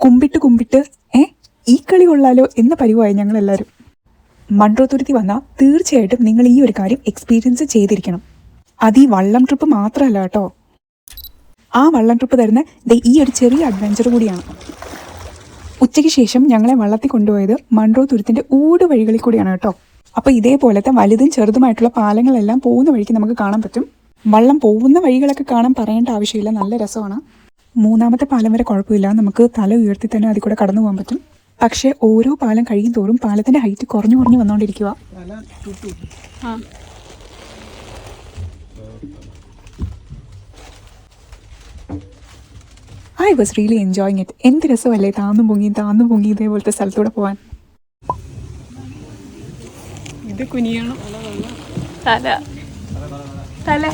കുമ്പിട്ട് കുമ്പിട്ട് ഈ കളി കൊള്ളാലോ എന്ന പരിവായി ഞങ്ങളെല്ലാവരും. മൺട്രോത്തുരുത്തി വന്നാൽ തീർച്ചയായിട്ടും നിങ്ങൾ ഈ ഒരു കാര്യം എക്സ്പീരിയൻസ് ചെയ്തിരിക്കണം. അത് ഈ വള്ളം ട്രിപ്പ് മാത്രമല്ല കേട്ടോ, ആ വള്ളം ട്രിപ്പ് തരുന്ന ഈ ഒരു ചെറിയ അഡ്വഞ്ചർ കൂടിയാണ്. ഉച്ചയ്ക്ക് ശേഷം ഞങ്ങളെ വള്ളത്തിൽ കൊണ്ടുപോയത് മൺട്രോത്തുരുത്തിൻ്റെ ഊട് വഴികളിൽ കൂടിയാണ് കേട്ടോ. അപ്പോൾ ഇതേപോലത്തെ വലുതും ചെറുതുമായിട്ടുള്ള പാലങ്ങളെല്ലാം പോകുന്ന വഴിക്ക് നമുക്ക് കാണാൻ പറ്റും. വള്ളം പോകുന്ന വഴികളൊക്കെ കാണാൻ പറയേണ്ട ആവശ്യമില്ല, നല്ല രസമാണ്. മൂന്നാമത്തെ പാലം വരെ കുഴപ്പമില്ല, നമുക്ക് തല ഉയർത്തി തന്നെ അതിൽ കൂടെ കടന്നു പോകാൻ പറ്റും. പക്ഷേ ഓരോ പാലം കഴിയും തോറും പാലത്തിൻ്റെ ഹൈറ്റ് കുറഞ്ഞു വന്നുകൊണ്ടിരിക്കുക. I was really enjoying it. എന്ത് രസമല്ലേ താന്നു പൊങ്ങി ഇതേപോലത്തെ സ്ഥലത്തൂടെ പോകാൻ. ഇത് കുനിയണം, തല തല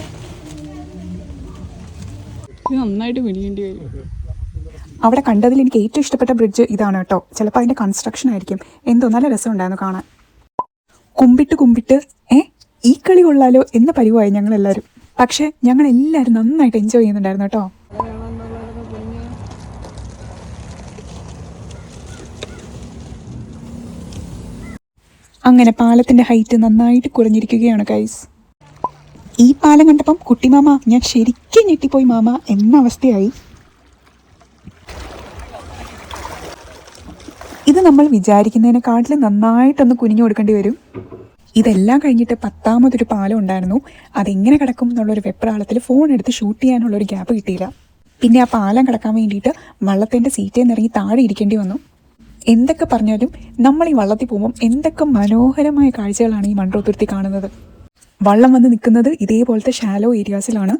നന്നായിട്ട് കുനിയേണ്ടി വരും. അവിടെ കണ്ടതിൽ എനിക്ക് ഏറ്റവും ഇഷ്ടപ്പെട്ട ബ്രിഡ്ജ് ഇതാണ് കേട്ടോ. ചിലപ്പോൾ അതിൻ്റെ കൺസ്ട്രക്ഷൻ ആയിരിക്കും, എന്തോ നല്ല രസമുണ്ടായിരുന്നു കാണാൻ. കുമ്പിട്ട് ഈ കളി കൊള്ളാലോ എന്ന പരിവായി ഞങ്ങളെല്ലാവരും. പക്ഷേ ഞങ്ങളെല്ലാവരും നന്നായിട്ട് എൻജോയ് ചെയ്യുന്നുണ്ടായിരുന്നു കേട്ടോ. അങ്ങനെ പാലത്തിൻ്റെ ഹൈറ്റ് നന്നായിട്ട് കുറഞ്ഞിരിക്കുകയാണ് ഗൈസ്. ഈ പാലം കണ്ടപ്പം കുട്ടിമാമ ഞാൻ ശരിക്കും ഞെട്ടിപ്പോയി മാമ എന്ന അവസ്ഥയായി. ഇത് നമ്മൾ വിചാരിക്കുന്നതിനെക്കാട്ടിലും നന്നായിട്ടൊന്ന് കുനിഞ്ഞു കൊടുക്കേണ്ടി വരും. ഇതെല്ലാം കഴിഞ്ഞിട്ട് 10ാമതൊരു പാലം ഉണ്ടായിരുന്നു. അതെങ്ങനെ കിടക്കും എന്നുള്ളൊരു വെപ്രാളത്തിൽ ഫോൺ എടുത്ത് ഷൂട്ട് ചെയ്യാനുള്ളൊരു ഗ്യാപ്പ് കിട്ടിയില്ല. പിന്നെ ആ പാലം കിടക്കാൻ വേണ്ടിയിട്ട് വള്ളത്തിൻ്റെ സീറ്റിൽ നിന്ന് ഇറങ്ങി താഴെ ഇരിക്കേണ്ടി വന്നു. എന്തൊക്കെ പറഞ്ഞാലും നമ്മൾ ഈ വള്ളത്തിൽ പോകുമ്പം എന്തൊക്കെ മനോഹരമായ കാഴ്ചകളാണ് ഈ മൺട്രോത്തുരുത്തി കാണുന്നത്. വള്ളം വന്ന് നിൽക്കുന്നത് ഇതേപോലത്തെ ഷാലോ ഏരിയാസിലാണ്.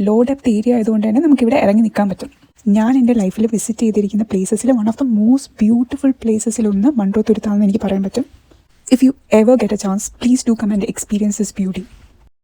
ലോ ഡെപ്ത് ഏരിയ ആയതുകൊണ്ട് തന്നെ നമുക്കിവിടെ ഇറങ്ങി നിൽക്കാൻ പറ്റും. ഞാൻ എൻ്റെ ലൈഫിൽ വിസിറ്റ് ചെയ്തിരിക്കുന്ന പ്ലേസസിൽ one of the most beautiful പ്ലേസസിലൊന്ന് മൺട്രോത്തുരുത്താണെന്ന് എനിക്ക് പറയാൻ പറ്റും. If you ever get a chance, please do come and experience this beauty.